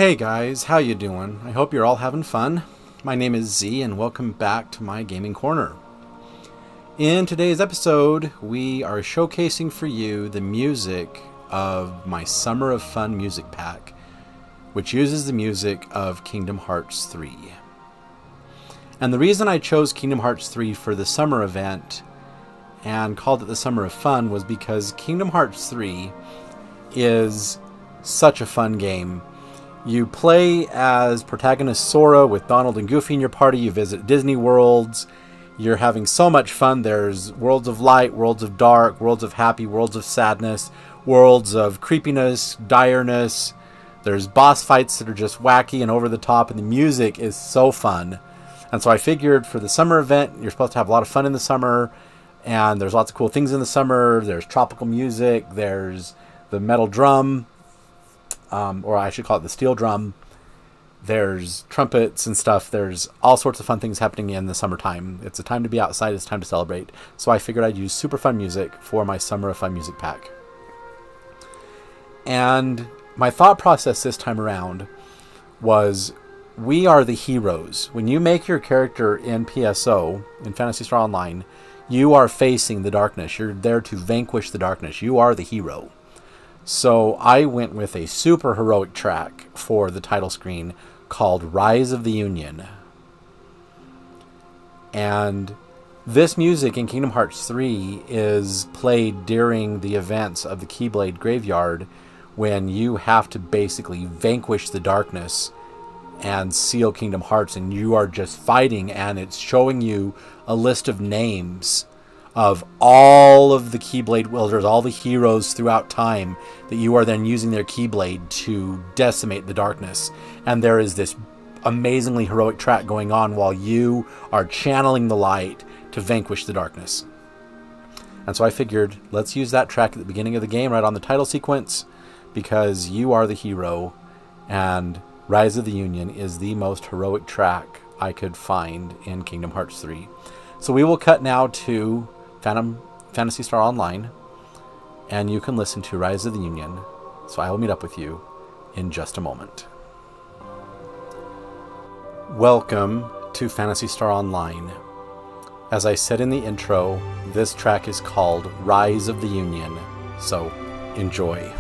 Hey guys, how you doing? I hope you're all having fun. My name is Z and welcome back to my gaming corner. In today's episode, we are showcasing for you the music of my Summer of Fun music pack, which uses the music of Kingdom Hearts 3. And the reason I chose Kingdom Hearts 3 for the summer event and called it the Summer of Fun was because Kingdom Hearts 3 is such a fun game. You play as protagonist Sora with Donald and Goofy in your party. You visit Disney worlds. You're having so much fun. There's worlds of light, worlds of dark, worlds of happy, worlds of sadness, worlds of creepiness, direness. There's boss fights that are just wacky and over the top, and the music is so fun. And so I figured for the summer event, you're supposed to have a lot of fun in the summer, and there's lots of cool things in the summer. There's tropical music. There's the metal drum. Or I should call it the steel drum. There's trumpets and stuff. There's all sorts of fun things happening in the summertime. It's a time to be outside. It's time to celebrate. So I figured I'd use super fun music for my Summer of Fun music pack. And my thought process this time around was, we are the heroes. When you make your character in PSO, in Phantasy Star Online, you are facing the darkness. You're there to vanquish the darkness. You are the hero. So I went with a super heroic track for the title screen called Rise of the Union. And this music in Kingdom Hearts 3 is played during the events of the Keyblade Graveyard, when you have to basically vanquish the darkness and seal Kingdom Hearts, and you are just fighting, and it's showing you a list of names of all of the Keyblade wielders, all the heroes throughout time, that you are then using their Keyblade to decimate the darkness. And there is this amazingly heroic track going on while you are channeling the light to vanquish the darkness. And so I figured, let's use that track at the beginning of the game, right on the title sequence, because you are the hero, and Rise of the Union is the most heroic track I could find in Kingdom Hearts 3. So we will cut now to Phantasy Star Online, and you can listen to Rise of the Union. So I will meet up with you in just a moment. Welcome to Phantasy Star Online. As I said in the intro, this track is called Rise of the Union, so enjoy.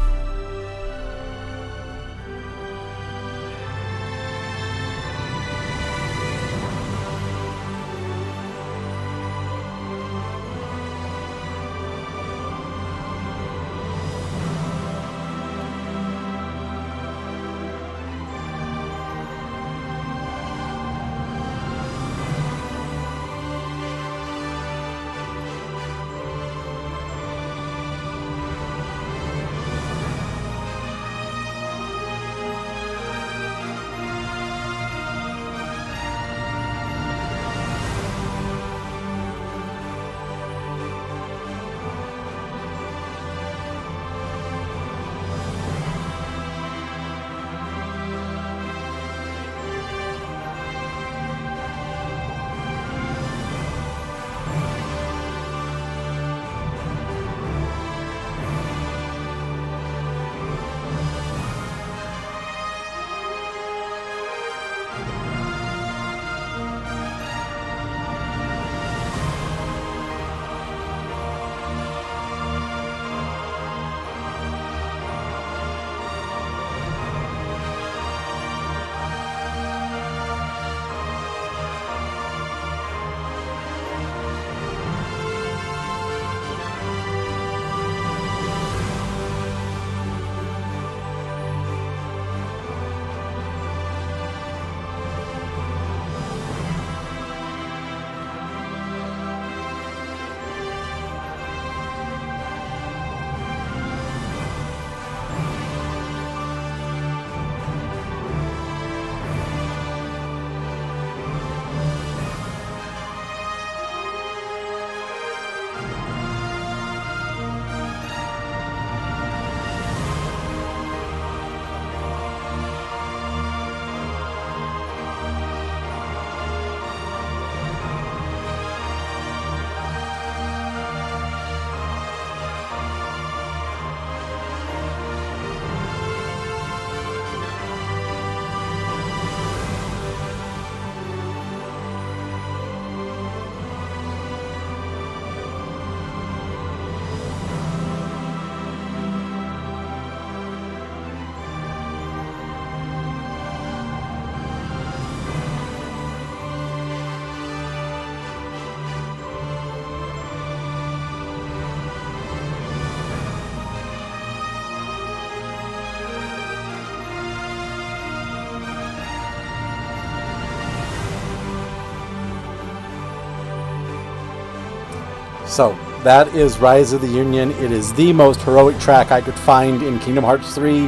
So that is Rise of the Union. It is the most heroic track I could find in Kingdom Hearts 3.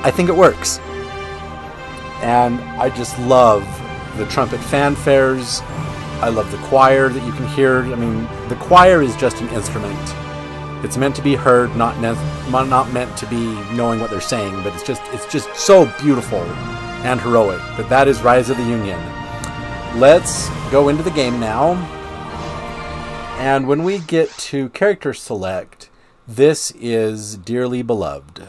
I think it works. And I just love the trumpet fanfares. I love the choir that you can hear. I mean, the choir is just an instrument. It's meant to be heard, not meant to be knowing what they're saying, but it's just so beautiful and heroic. But that is Rise of the Union. Let's go into the game now. And when we get to character select, this is Dearly Beloved.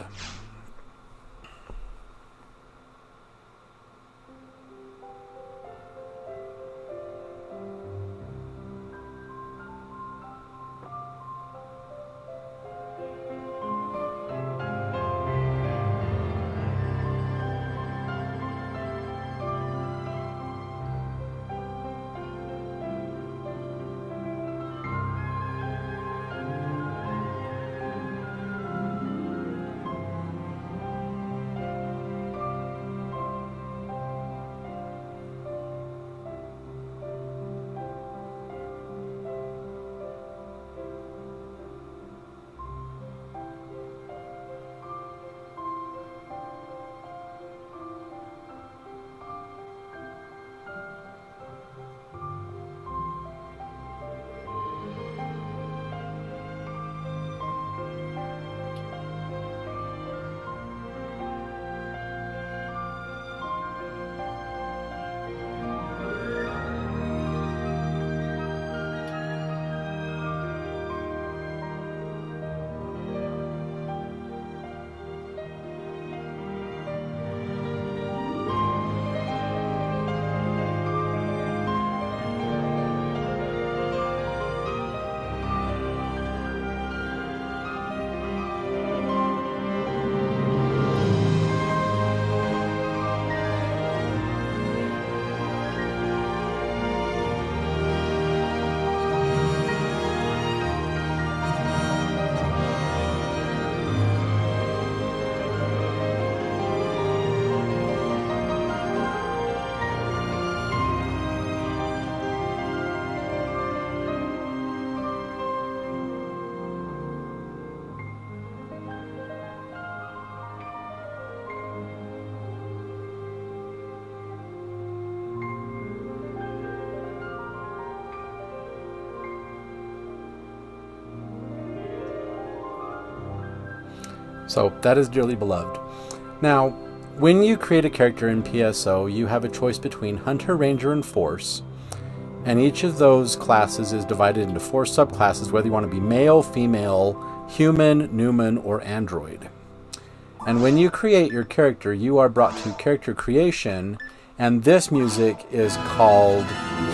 So that is Dearly Beloved. Now, when you create a character in PSO, you have a choice between Hunter, Ranger, and Force. And each of those classes is divided into 4 subclasses, whether you want to be male, female, human, Newman, or android. And when you create your character, you are brought to character creation, and this music is called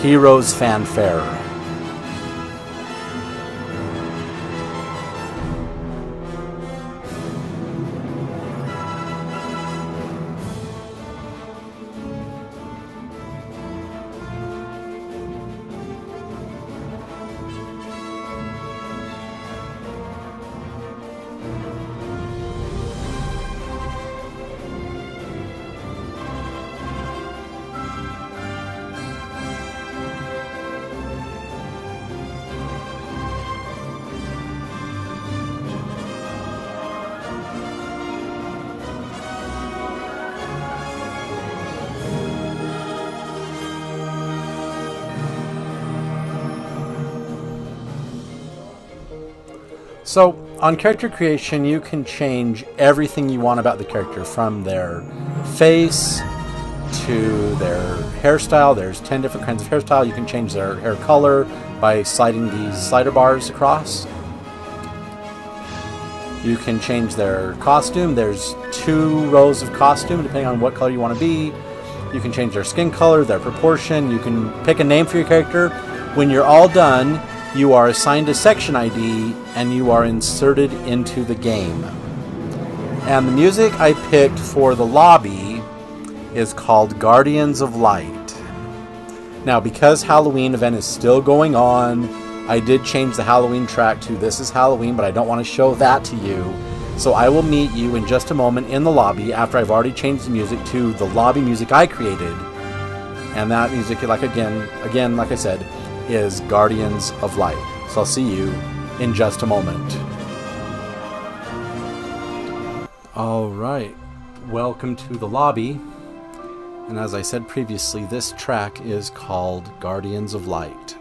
Heroes Fanfare. So, on character creation, you can change everything you want about the character, from their face to their hairstyle. There's 10 different kinds of hairstyle. You can change their hair color by sliding these slider bars across. You can change their costume. There's 2 rows of costume, depending on what color you want to be. You can change their skin color, their proportion. You can pick a name for your character. When you're all done, you are assigned a section ID and you are inserted into the game. And the music I picked for the lobby is called Guardians of Light. Now, because Halloween event is still going on, I did change the Halloween track to This Is Halloween, but I don't want to show that to you. So I will meet you in just a moment in the lobby after I've already changed the music to the lobby music I created. And that music, like again, like I said, is Guardians of Light. So I'll see you in just a moment. Alright, welcome to the lobby. And as I said previously, this track is called Guardians of Light.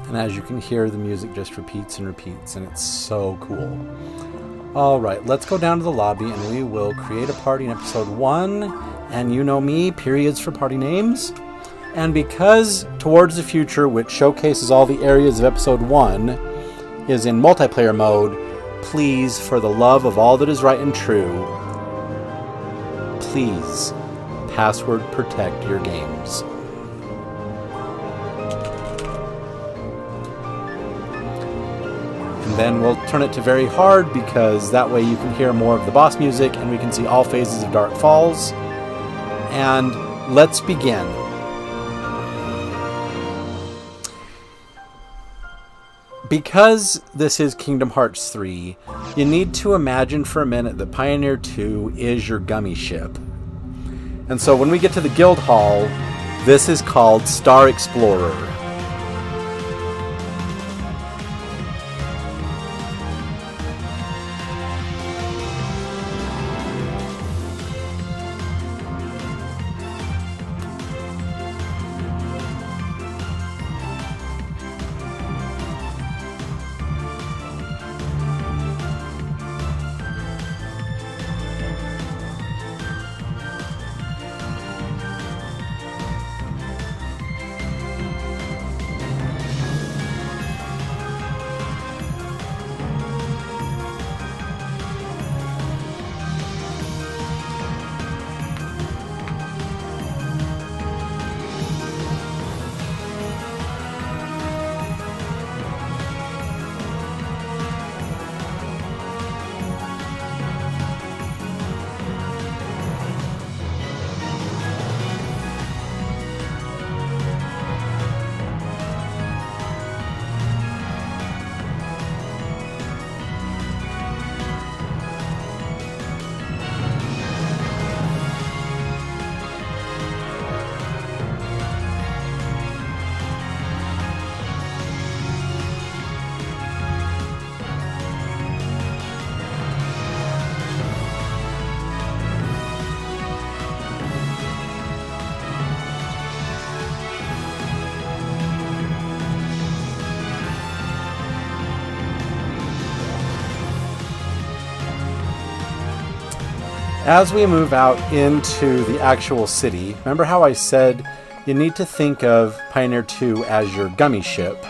And as you can hear, the music just repeats and repeats, and it's so cool. Alright, let's go down to the lobby and we will create a party in episode 1. And you know me, periods for party names. And because Towards the Future, which showcases all the areas of episode 1, is in multiplayer mode, please, for the love of all that is right and true, please password protect your games. Then we'll turn it to very hard, because that way you can hear more of the boss music and we can see all phases of Dark Falls. And let's begin. Because this is Kingdom Hearts 3, you need to imagine for a minute that Pioneer 2 is your gummy ship. And so when we get to the Guild Hall, this is called Star Explorer. As we move out into the actual city, remember how I said you need to think of Pioneer 2 as your gummy ship?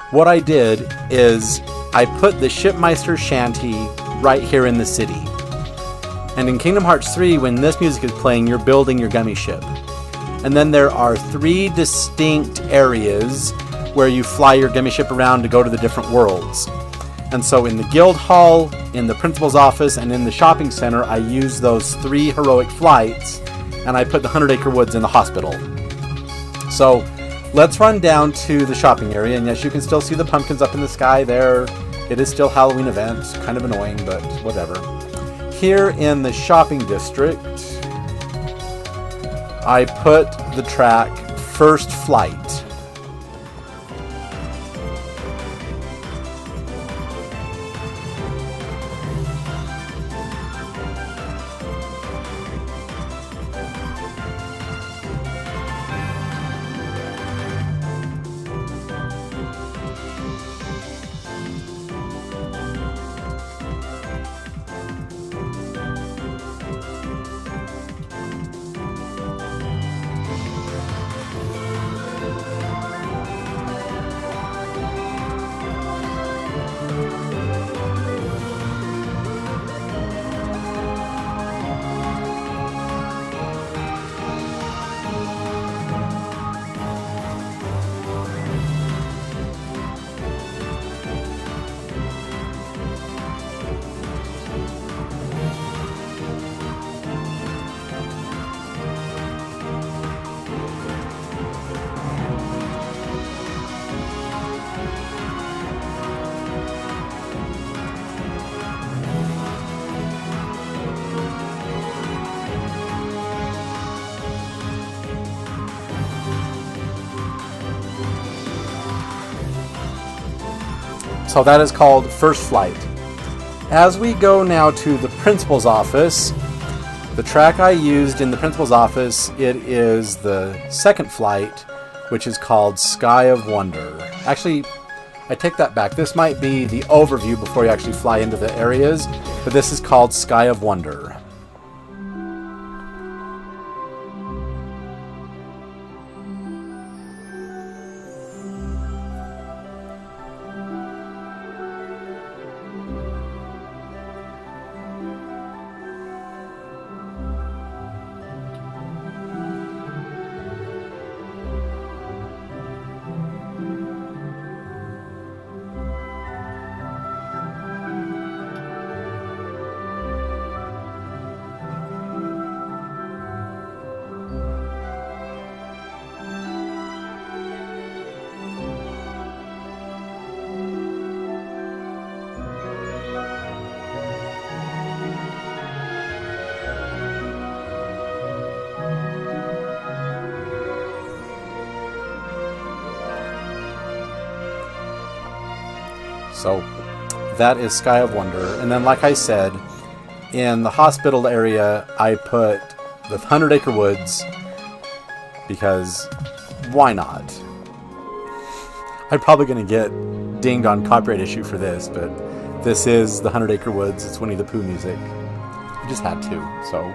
What I did is I put the Shipmeister Shanty right here in the city. And in Kingdom Hearts 3, when this music is playing, you're building your gummy ship. And then there are 3 distinct areas where you fly your gummy ship around to go to the different worlds. And so in the guild hall, in the principal's office, and in the shopping center, I use those 3 heroic flights, and I put the 100 Acre Woods in the hospital. So let's run down to the shopping area, and yes, you can still see the pumpkins up in the sky there. It is still Halloween event, kind of annoying, but whatever. Here in the shopping district, I put the track First Flight. So that is called First Flight. As we go now to the principal's office, the track I used in the principal's office, it is the second flight, which is called Sky of Wonder. Actually, I take that back. This might be the overview before you actually fly into the areas, but this is called Sky of Wonder. So that is Sky of Wonder. And then, like I said, in the hospital area, I put the 100 Acre Woods because why not? I'm probably going to get dinged on copyright issue for this, but this is the 100 Acre Woods. It's Winnie the Pooh music. I just had to, so...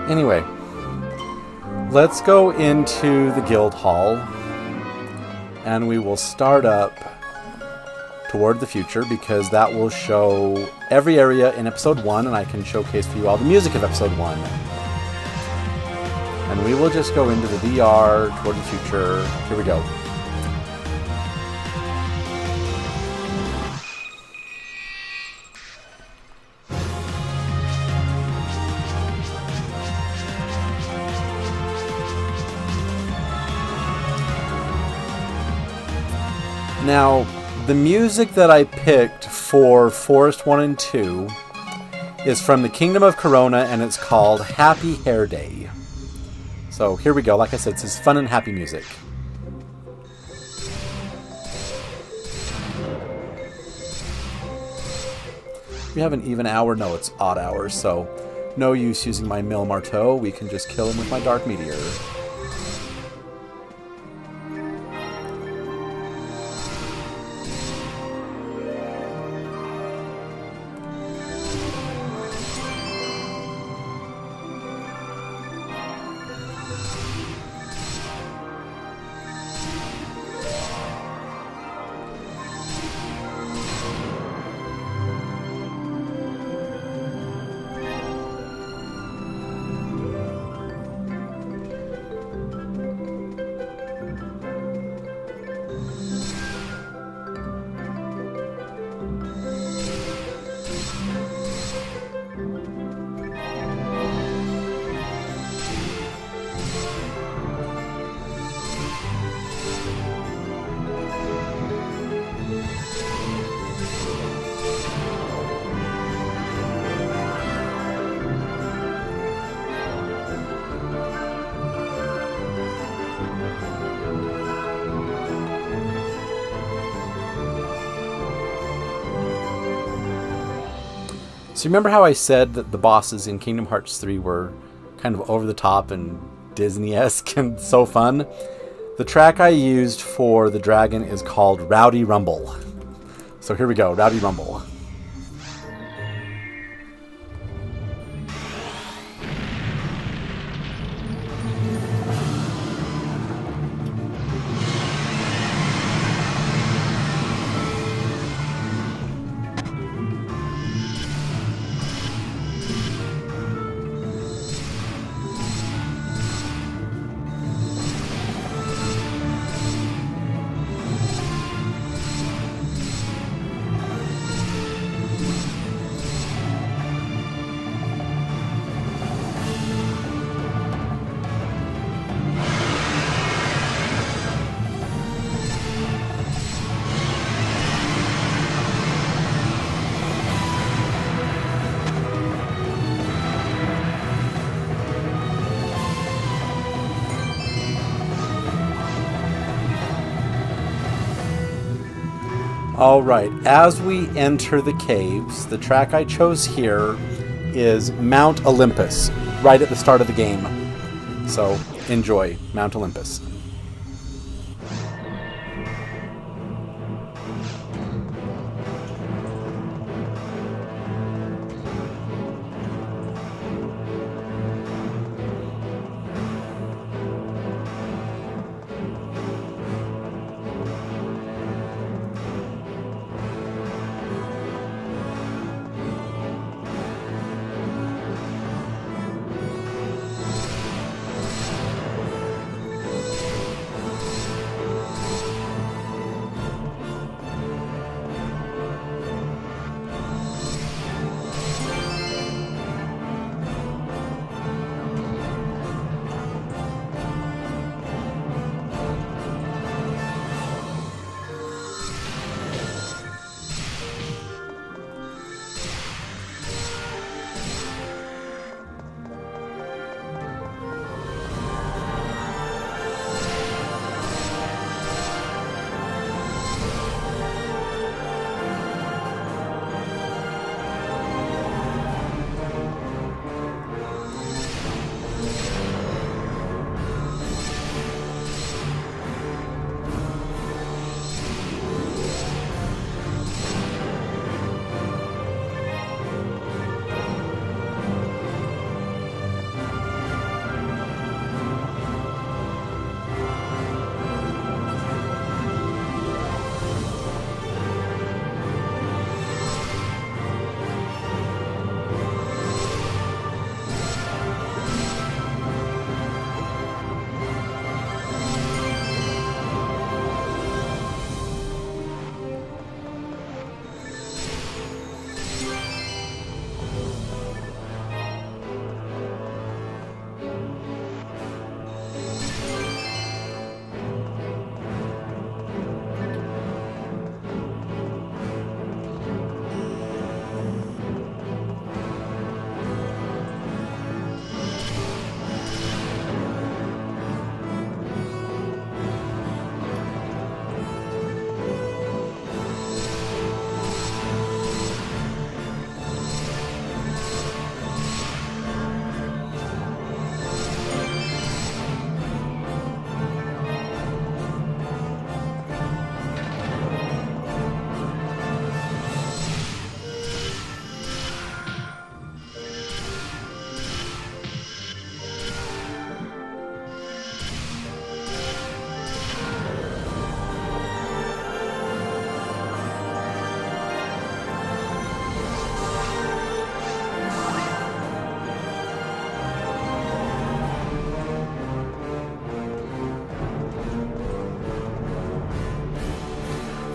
Anyway, let's go into the guild hall. and we will start up toward the future, because that will show every area in episode 1, and I can showcase for you all the music of episode 1. And we will just go into the VR toward the future. Here we go. Now, the music that I picked for Forest 1 and 2 is from the Kingdom of Corona, and it's called Happy Hair Day. So here we go. Like I said, this is fun and happy music. We have an even hour. No, it's odd hours, so no use using my Mille Marteau. We can just kill him with my Dark Meteor. So remember how I said that the bosses in Kingdom Hearts 3 were kind of over the top and Disney-esque and so fun? The track I used for the dragon is called Rowdy Rumble. So here we go, Rowdy Rumble. Alright, as we enter the caves, the track I chose here is Mount Olympus, right at the start of the game. So, enjoy Mount Olympus.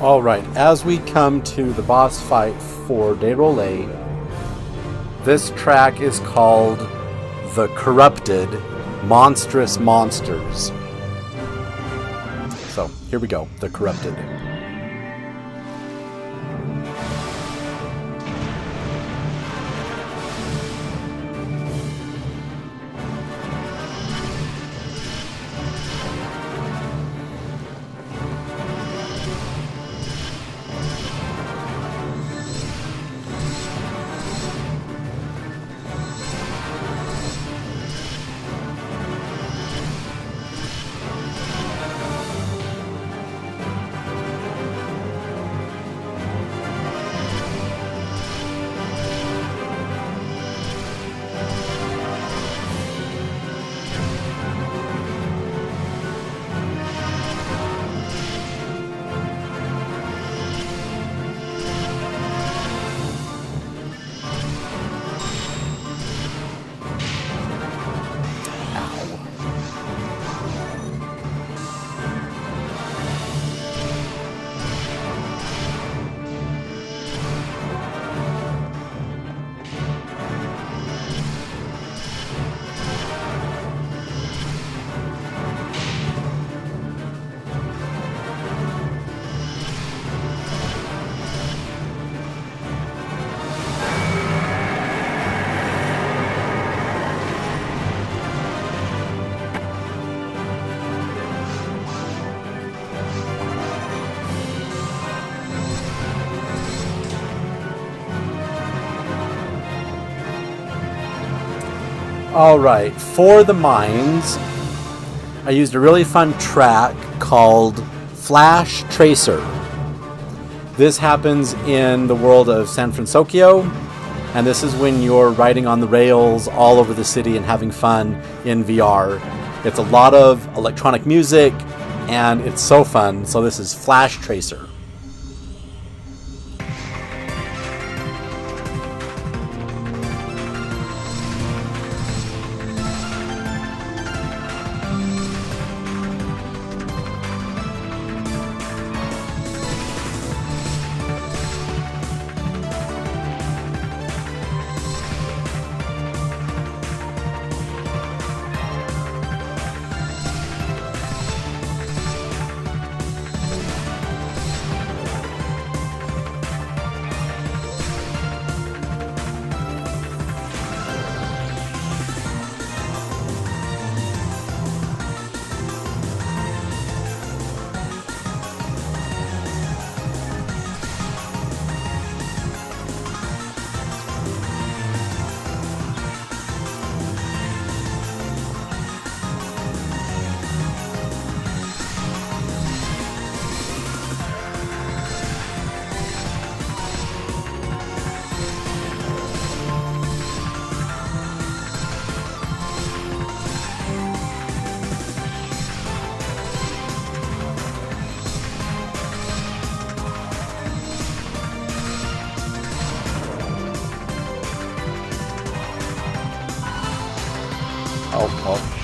Alright, as we come to the boss fight for Derole, this track is called The Corrupted Monstrous Monsters. So, here we go, The Corrupted. Alright, for the mines, I used a really fun track called Flash Tracer. This happens in the world of San Francisco, and this is when you're riding on the rails all over the city and having fun in VR. It's a lot of electronic music, and it's so fun. So this is Flash Tracer. Oh.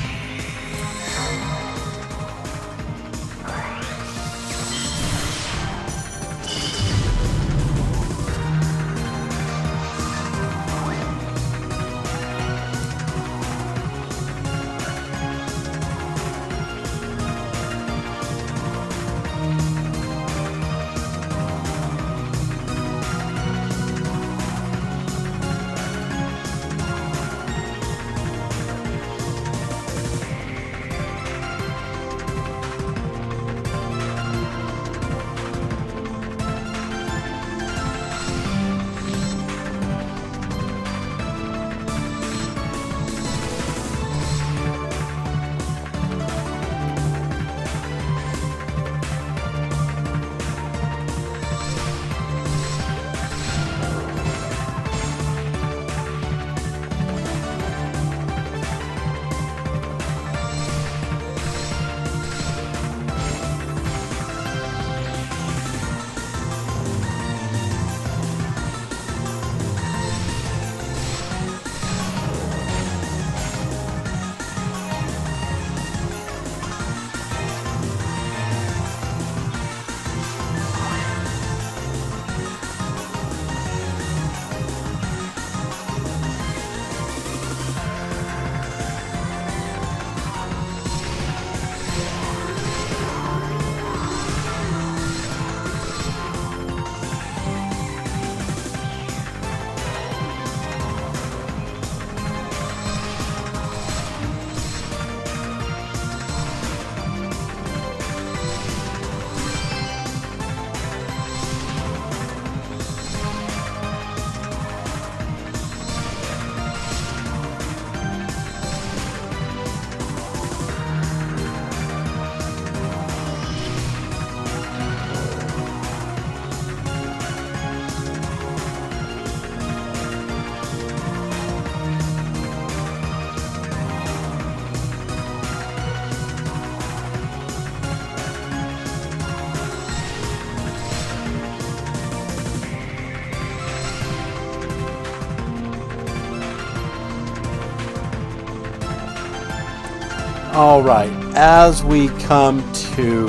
Alright, as we come to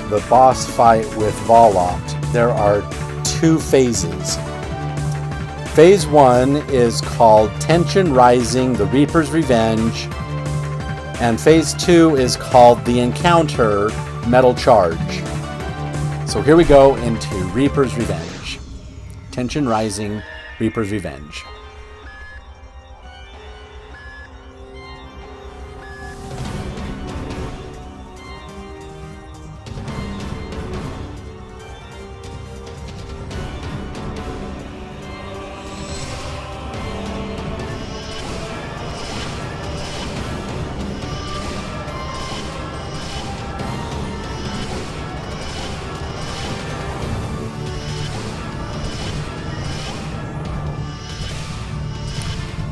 the boss fight with Volokht, there are two phases. Phase 1 is called Tension Rising, the Reaper's Revenge, and Phase 2 is called The Encounter, Metal Charge. So here we go into Reaper's Revenge. Tension Rising, Reaper's Revenge.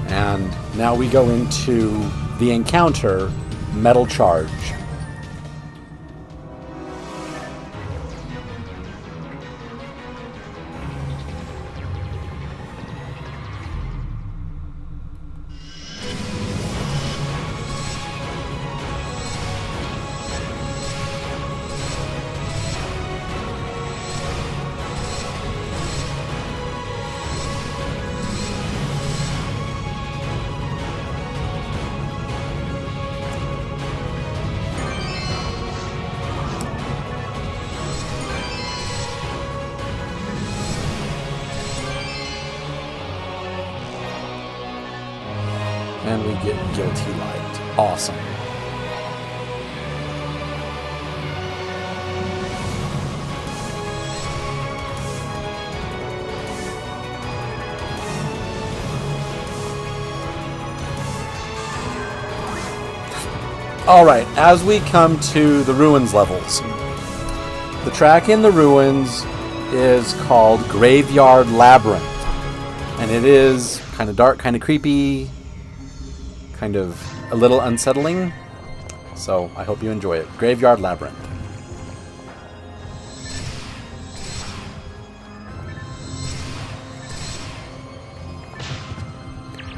And now we go into the encounter, Metal Charge. And we get Guilty Light. Awesome. Alright, as we come to the Ruins levels. The track in the Ruins is called Graveyard Labyrinth. And it is kind of dark, kind of creepy, kind of a little unsettling. So I hope you enjoy it. Graveyard Labyrinth.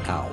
Ow.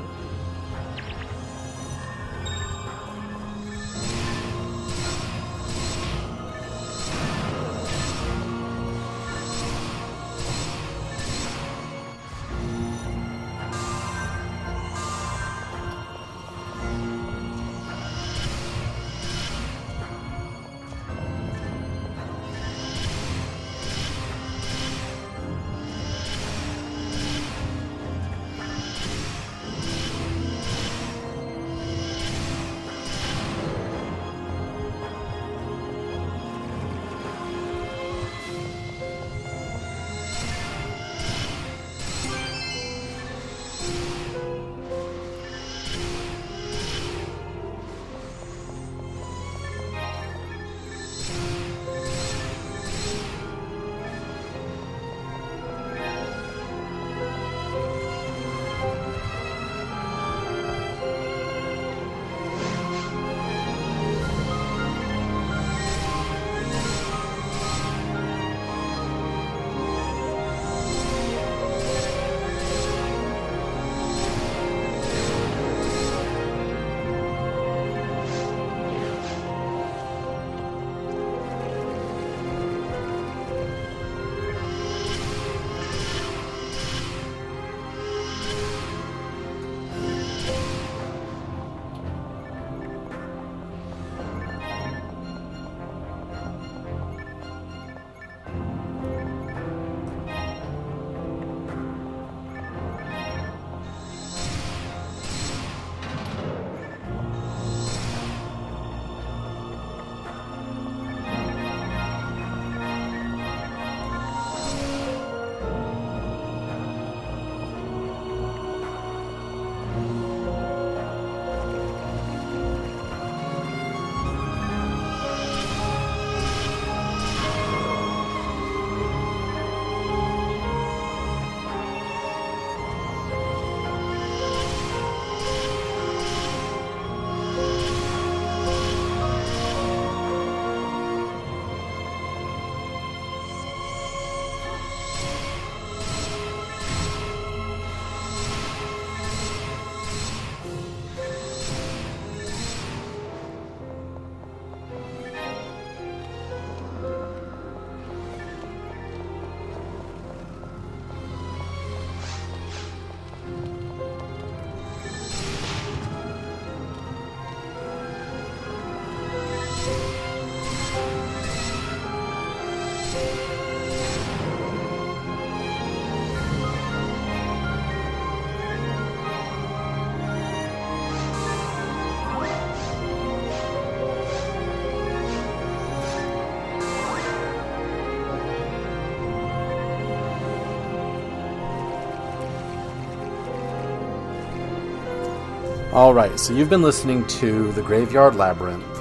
Alright, so you've been listening to the Graveyard Labyrinth,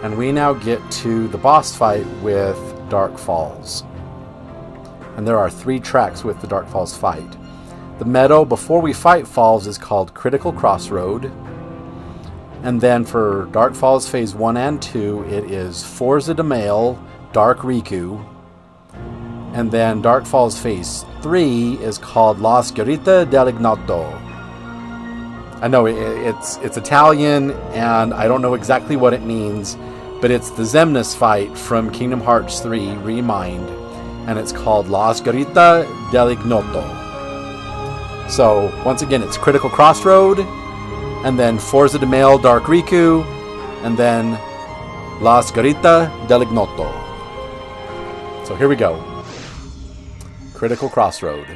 and we now get to the boss fight with Dark Falls. And there are 3 tracks with the Dark Falls fight. The meadow before we fight Falls is called Critical Crossroad, and then for Dark Falls Phase 1 and 2 it is Forza de Mail, Dark Riku, and then Dark Falls Phase 3 is called La Sciarrita dell'Ignoto. I know it's Italian, and I don't know exactly what it means, but it's the Xemnas fight from Kingdom Hearts 3 Remind, and it's called La Sciarrita dell'Ignoto. So, once again, it's Critical Crossroad, and then Forza de Mail Dark Riku, and then La Sciarrita dell'Ignoto. So here we go. Critical Crossroad.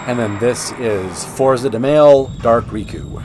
And then this is Forza de Mail Dark Riku.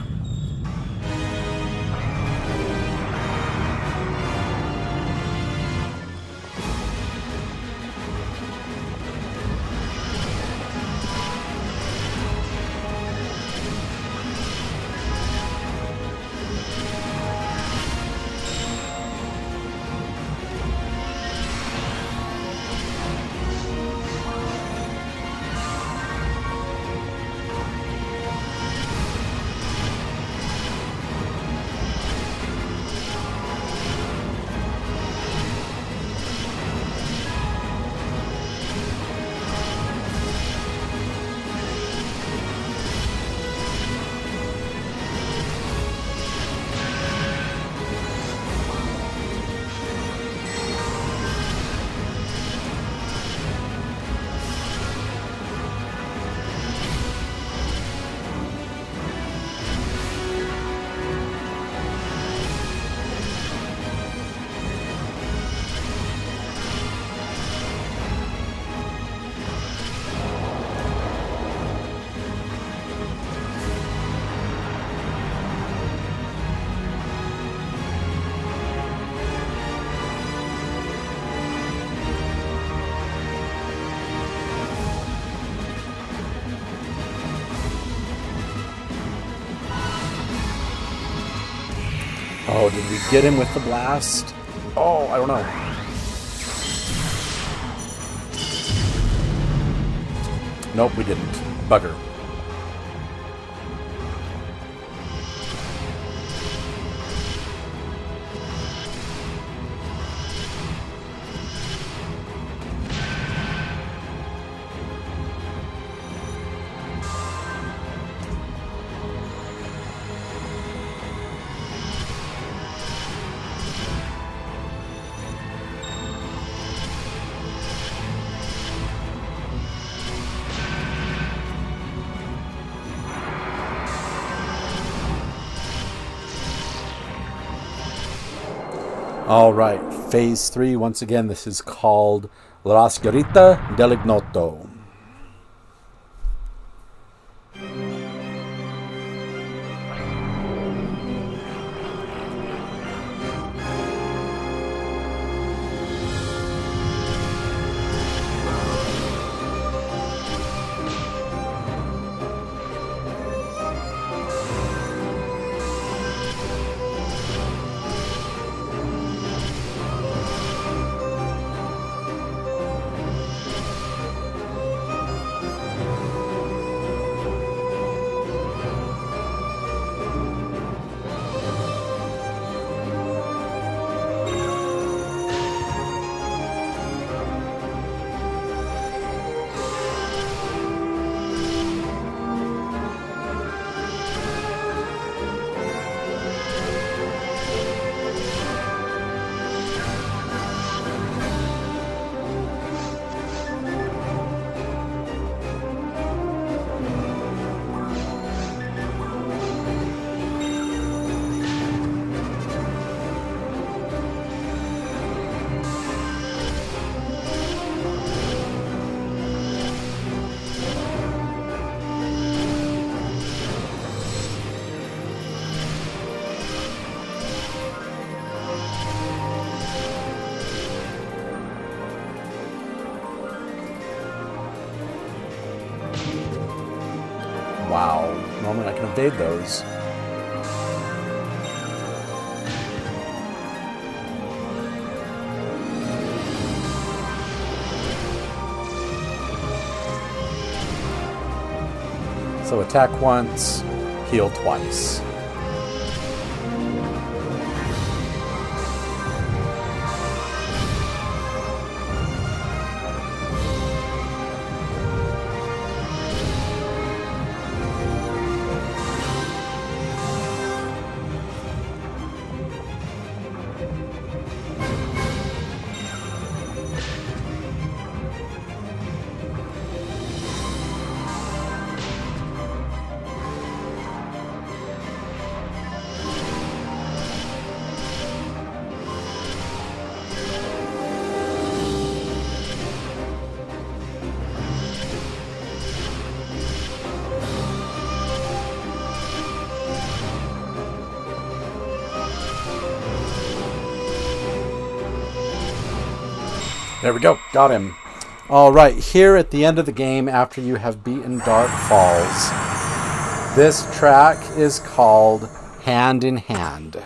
Oh, did we get him with the blast? Oh, I don't know. Nope, we didn't. Bugger. All right, Phase 3, once again, this is called La Sciarrita dell'Ignoto. Wow, normally I can evade those. So attack once, heal twice. There we go. Got him. All right. Here at the end of the game, after you have beaten Dark Falls, this track is called Hand in Hand.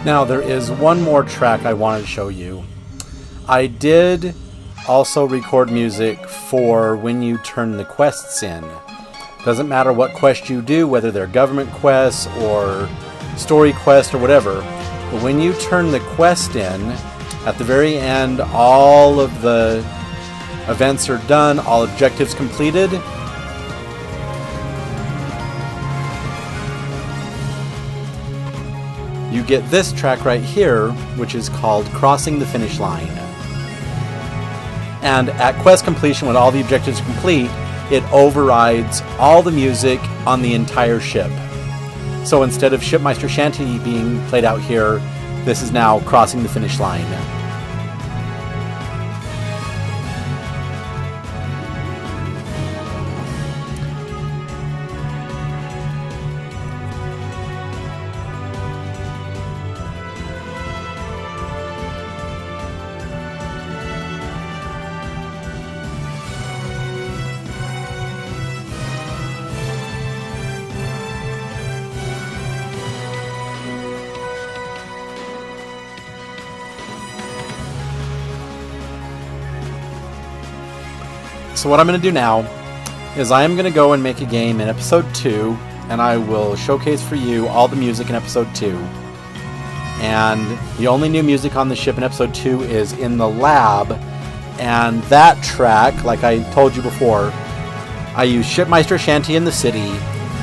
Now, there is one more track I wanted to show you. I did also record music for when you turn the quests in. Doesn't matter what quest you do, whether they're government quests or story quests or whatever, but when you turn the quest in, at the very end, all of the events are done, all objectives completed. You get this track right here, which is called Crossing the Finish Line. And at quest completion, when all the objectives are complete, it overrides all the music on the entire ship. So instead of Shipmeister Shanty being played out here, this is now Crossing the Finish Line. So what I'm going to do now is I am going to go and make a game in episode 2, and I will showcase for you all the music in episode 2. And the only new music on the ship in episode 2 is in the lab, and that track, like I told you before, I use Shipmeister, Shanty in the city,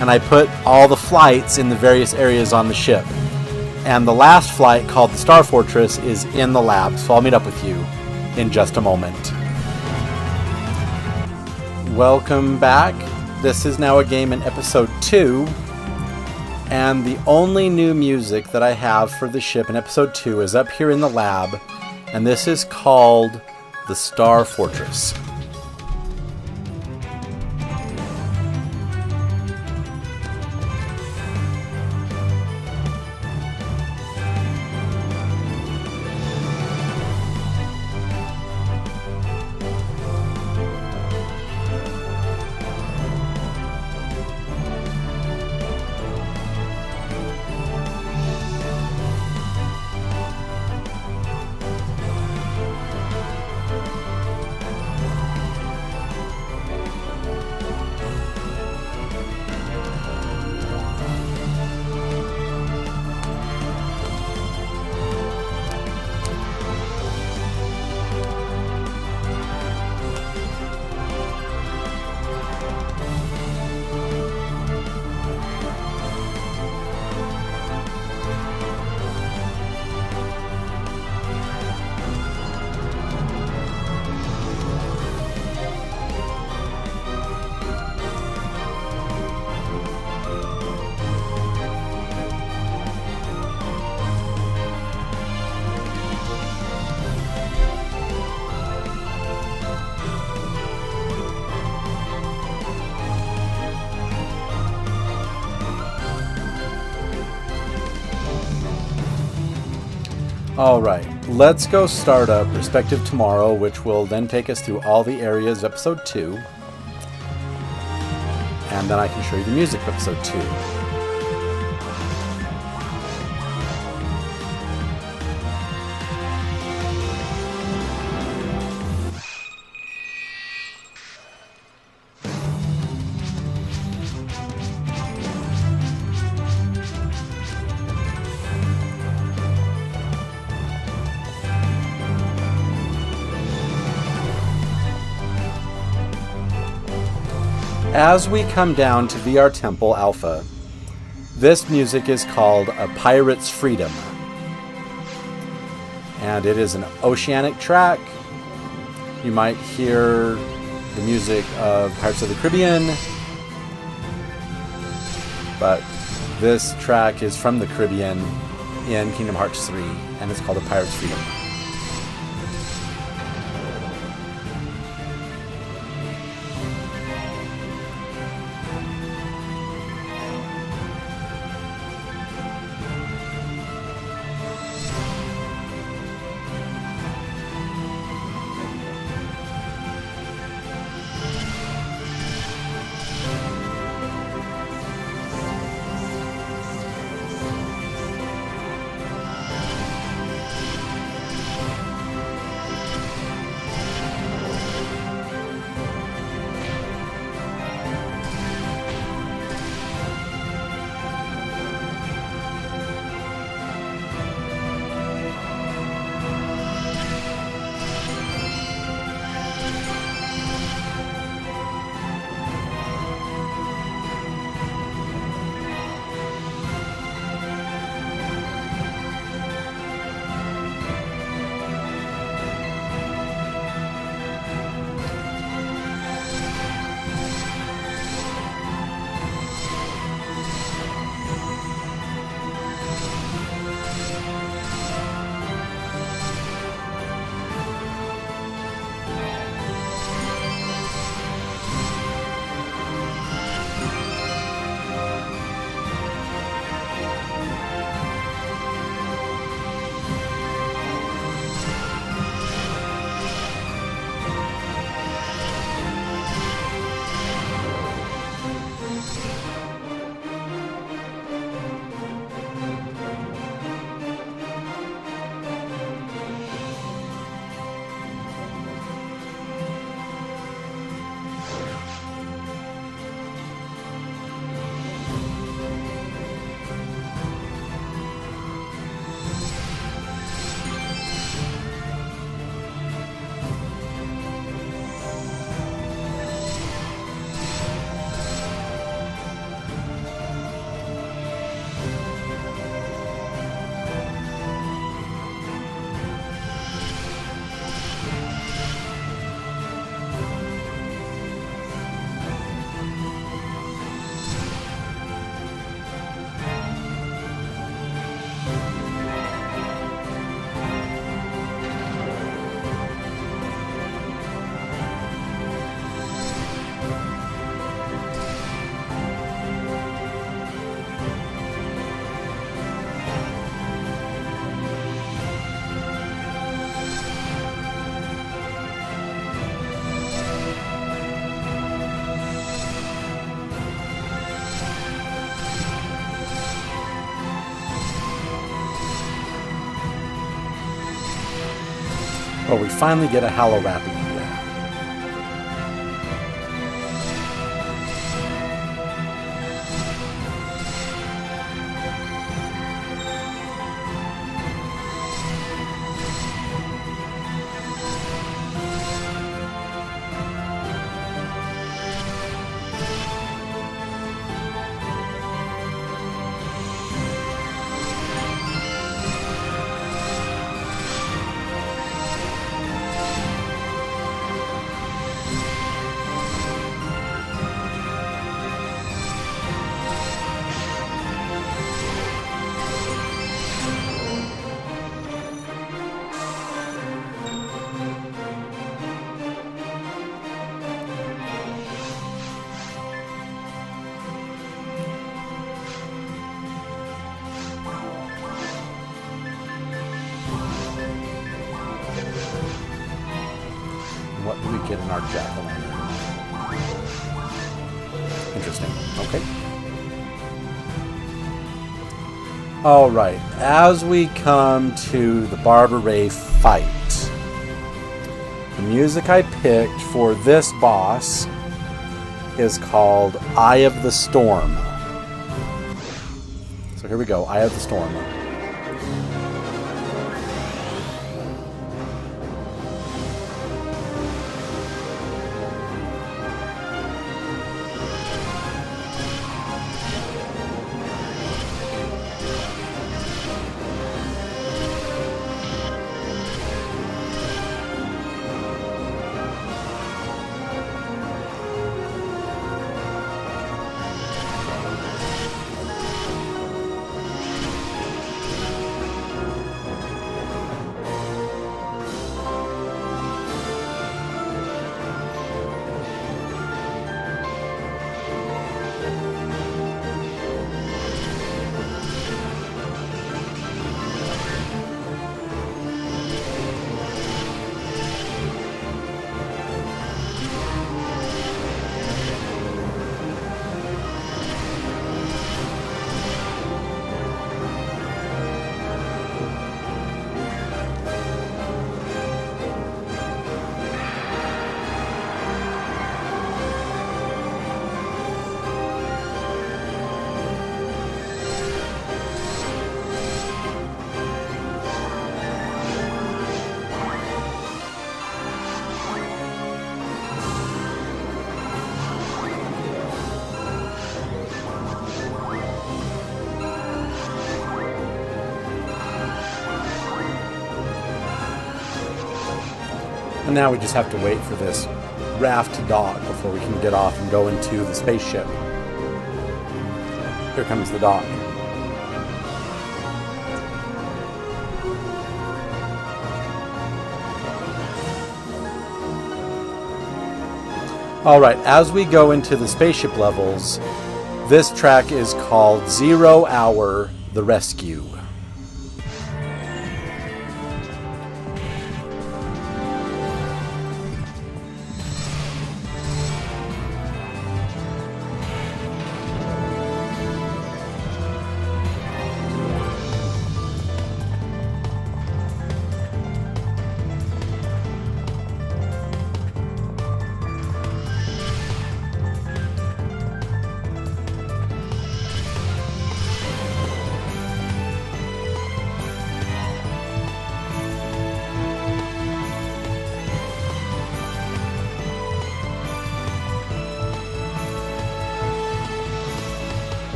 and I put all the flights in the various areas on the ship. And the last flight, called the Star Fortress, is in the lab, so I'll meet up with you in just a moment. Welcome back. This is now a game in episode 2, and the only new music that I have for the ship in episode 2 is up here in the lab, and this is called the Star Fortress. Alright, let's go start up Perspective Tomorrow, which will then take us through all the areas of episode 2. And then I can show you the music of episode 2. As we come down to VR Temple Alpha, this music is called A Pirate's Freedom. And it is an oceanic track. You might hear the music of Pirates of the Caribbean, but this track is from the Caribbean in Kingdom Hearts 3, and it's called A Pirate's Freedom. Oh, we finally get a Hallow Wrapping. What do we get in our jack-o'-lantern? Interesting. Okay. Alright, as we come to the Barbara Ray fight, the music I picked for this boss is called Eye of the Storm. So here we go, Eye of the Storm. And now we just have to wait for this raft to dock before we can get off and go into the spaceship. Here comes the dock. Alright, as we go into the spaceship levels, this track is called 0 Hour, The Rescue.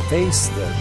face there.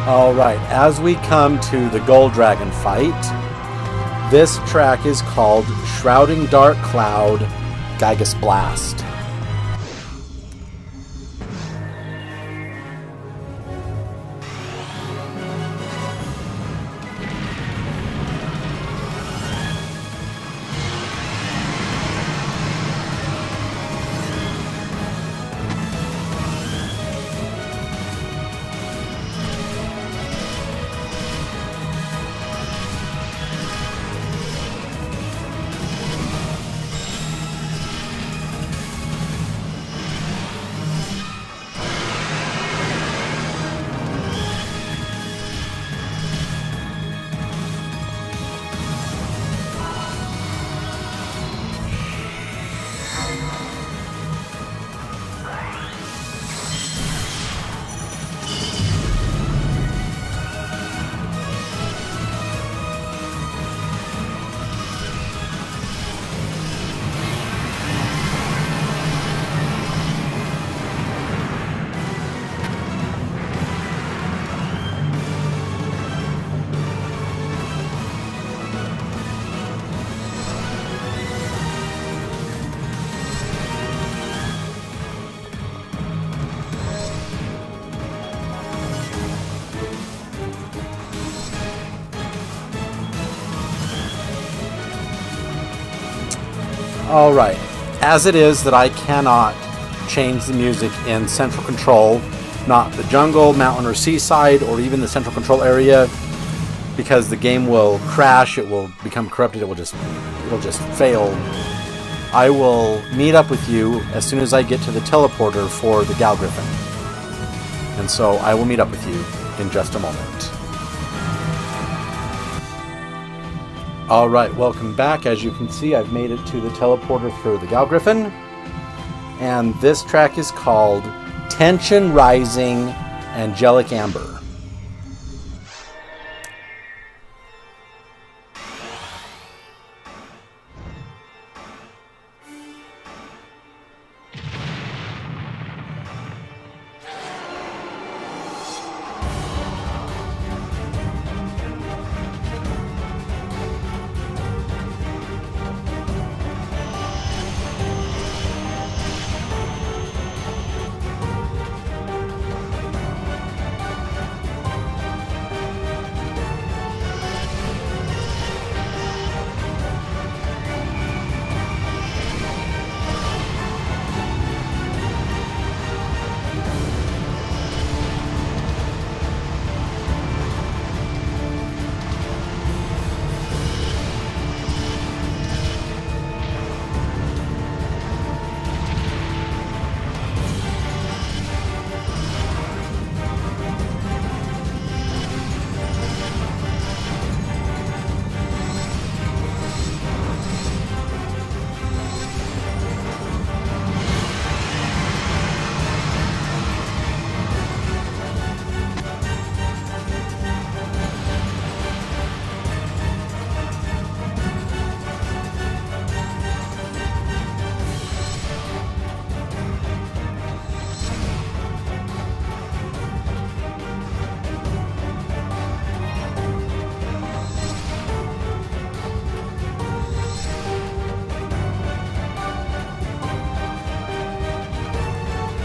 Alright, as we come to the Gold Dragon fight, this track is called Shrouding Dark Cloud, Gygus Blast. Alright, as it is that I cannot change the music in central control, not the jungle, mountain, or seaside, or even the central control area, because the game will crash, it will become corrupted, it'll just fail. I will meet up with you as soon as I get to the teleporter for the Gal Griffin. And so I will meet up with you in just a moment. Alright, welcome back. As you can see, I've made it to the teleporter for the Gal Griffin. And this track is called Tension Rising, Angelic Amber.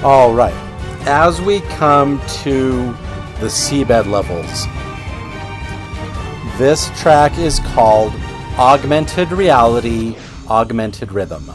Alright, as we come to the seabed levels, this track is called Augmented reality, augmented rhythm.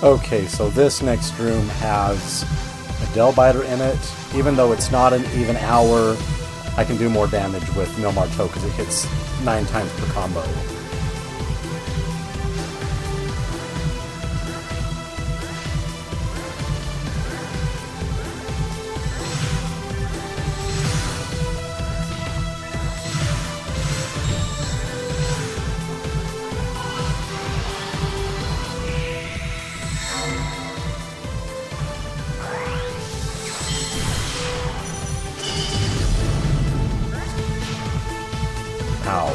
Okay, so this next room has a Del Biter in it. Even though it's not an even hour, I can do more damage with Mil Marteau because it hits 9 times per combo. Ow.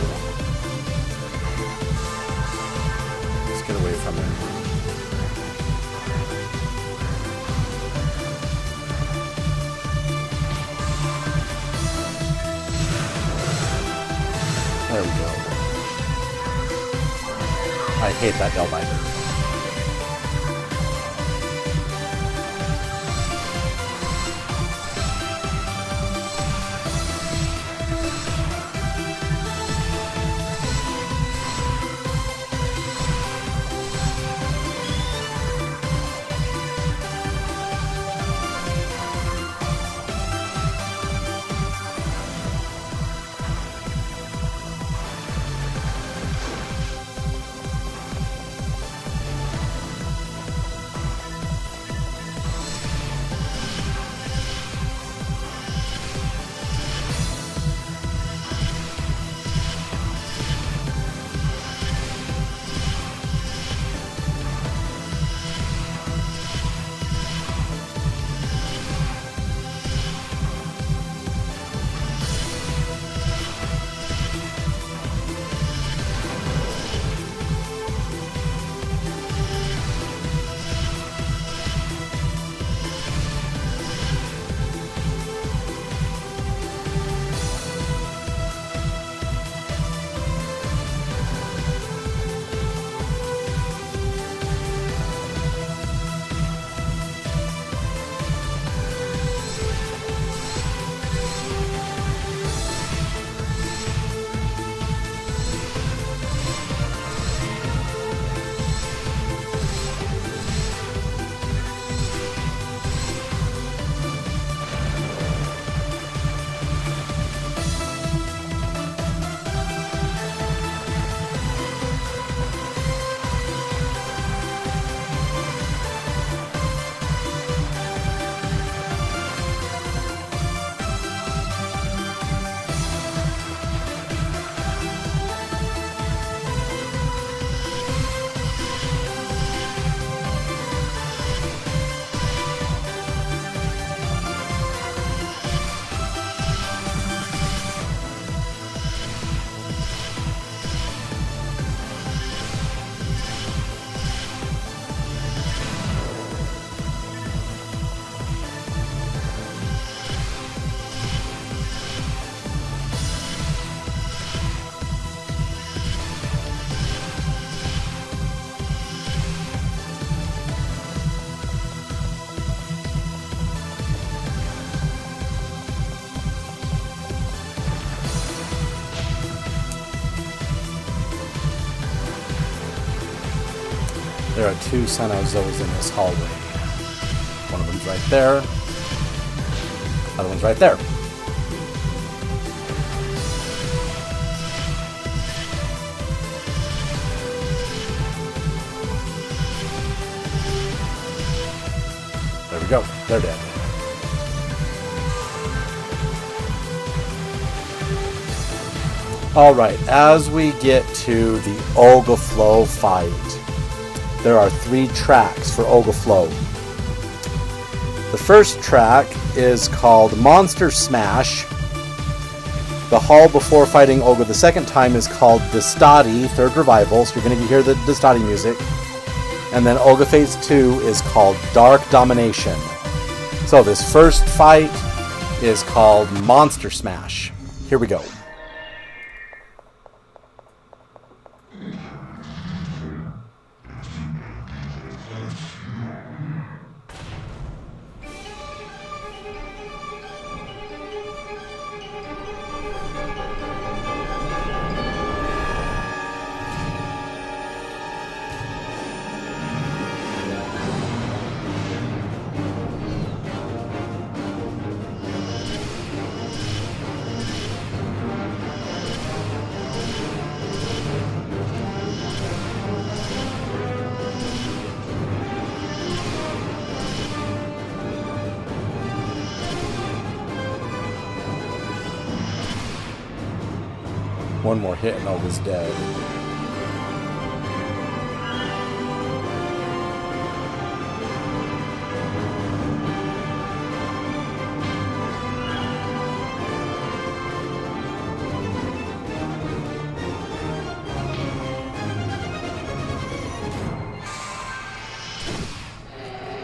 Let's get away from it. There we go. I hate that Del Biter. There are 2 Senozos in this hallway. One of them's right there. Other one's right there. There we go. They're dead. Alright, as we get to the Olga Flow fight, there are 3 tracks for Olga Flow. The first track is called Monster Smash. The hall before fighting Olga the second time is called Destati, Third Revival, so you're going to hear the Destati music. And then Olga Phase 2 is called Dark Domination. So this first fight is called Monster Smash. Here we go. One more hit and Olga's dead.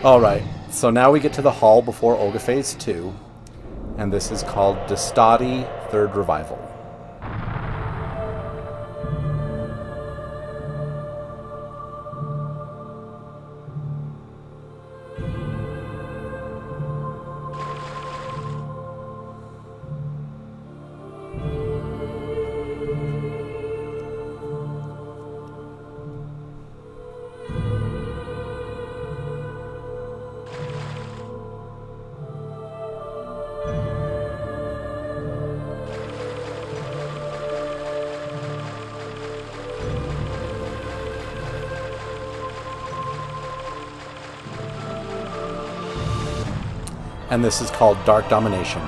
Alright, so now we get to the hall before Olga Phase 2, and this is called Destati, Third Revival. And this is called Dark Domination.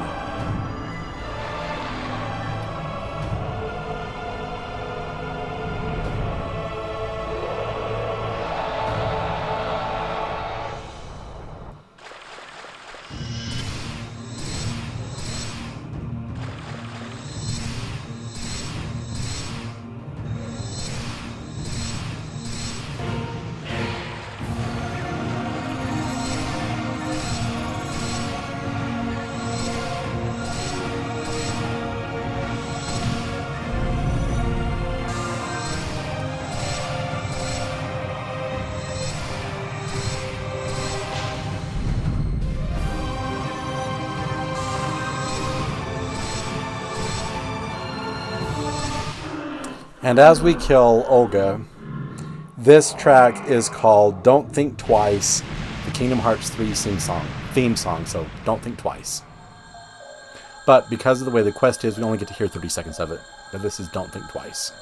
And as we kill Olga, this track is called Don't Think Twice, the Kingdom Hearts 3 theme song, so don't think twice. But because of the way the quest is, we only get to hear 30 seconds of it. But this is Don't Think Twice.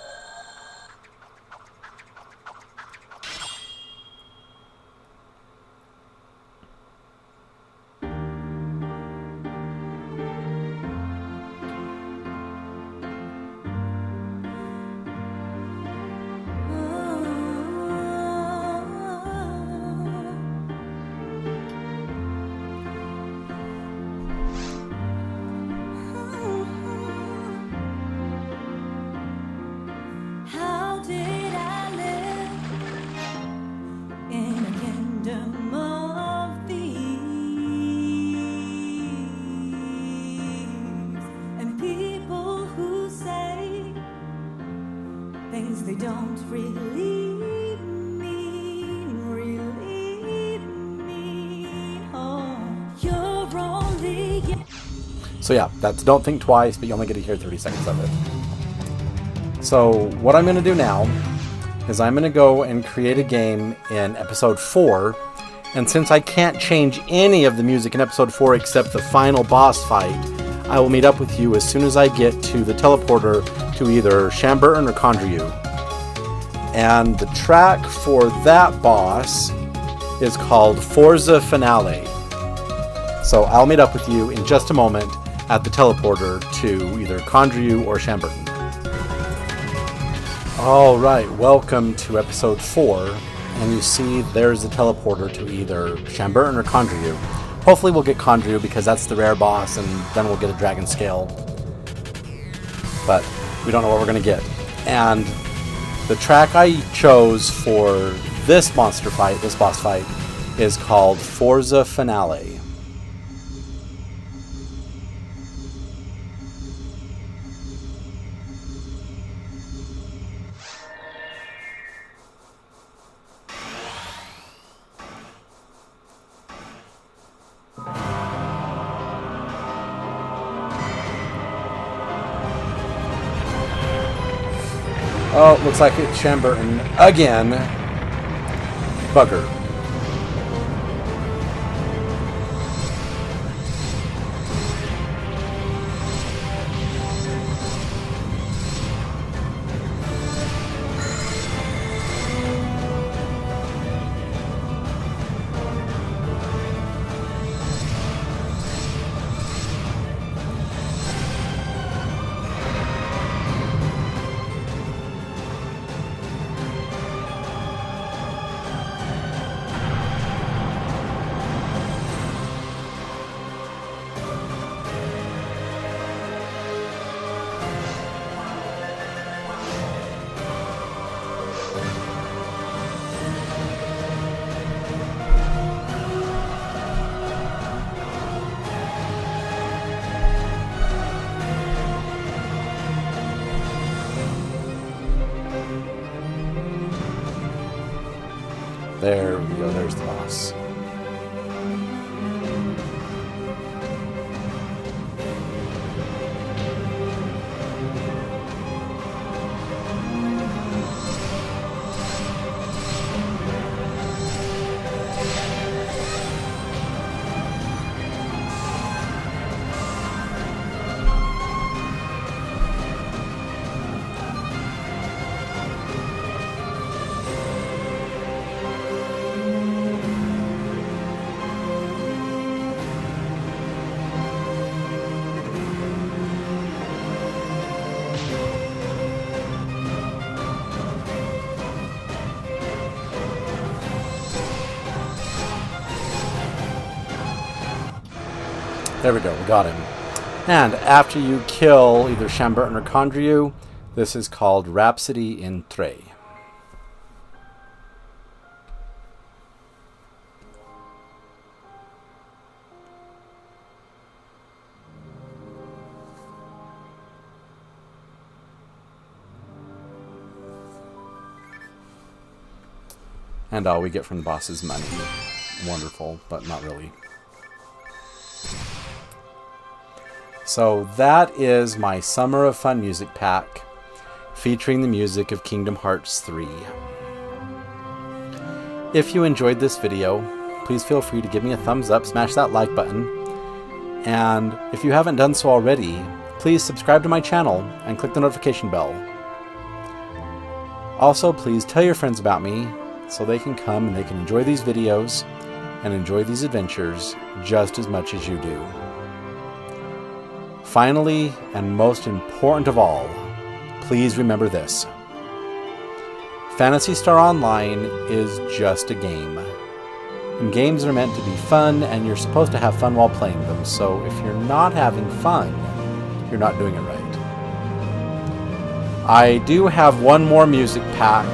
They don't really mean, oh, you're only... So yeah, that's Don't Think Twice, but you only get to hear 30 seconds of it. So what I'm going to do now is I'm going to go and create a game in episode 4. And since I can't change any of the music in episode 4 except the final boss fight, I will meet up with you as soon as I get to the teleporter to either Shanburton or Condryu. And the track for that boss is called Forza Finale. So I'll meet up with you in just a moment at the teleporter to either Condryu or Shanburton. Alright, welcome to episode 4. And you see there's a teleporter to either Shanburton or Condryu. Hopefully we'll get Condryu because that's the rare boss, and then we'll get a dragon scale. But we don't know what we're going to get. And the track I chose for this boss fight, is called Forza Finale. Oh, looks like it's Shanburton again. Bugger. There we go, there's the boss. There we go, we got him. And after you kill either Shanburton or Condryu, this is called Rhapsody in Tre. And all we get from the boss is money. Wonderful, but not really. So that is my Summer of Fun music pack, featuring the music of Kingdom Hearts 3. If you enjoyed this video, please feel free to give me a thumbs up, smash that like button, and if you haven't done so already, please subscribe to my channel and click the notification bell. Also, please tell your friends about me so they can come and they can enjoy these videos and enjoy these adventures just as much as you do. Finally, and most important of all, please remember this. Phantasy Star Online is just a game. And games are meant to be fun, and you're supposed to have fun while playing them. So if you're not having fun, you're not doing it right. I do have one more music pack,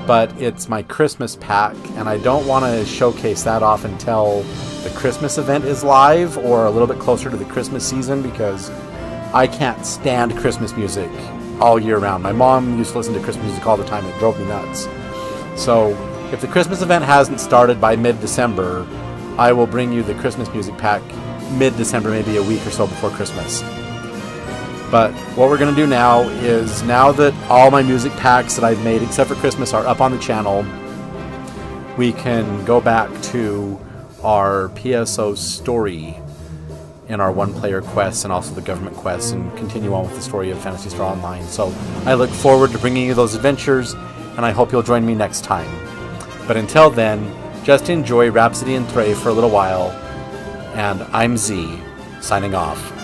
but it's my Christmas pack, and I don't want to showcase that off until the Christmas event is live or a little bit closer to the Christmas season, because I can't stand Christmas music all year round. My mom used to listen to Christmas music all the time. It drove me nuts. So if the Christmas event hasn't started by mid-December, I will bring you the Christmas music pack mid-December, maybe a week or so before Christmas. But what we're going to do now is, now that all my music packs that I've made except for Christmas are up on the channel, we can go back to our PSO story in our one-player quests and also the government quests and continue on with the story of Phantasy Star Online. So I look forward to bringing you those adventures, and I hope you'll join me next time. But until then, just enjoy Rhapsody and Thray for a little while, and I'm Z, signing off.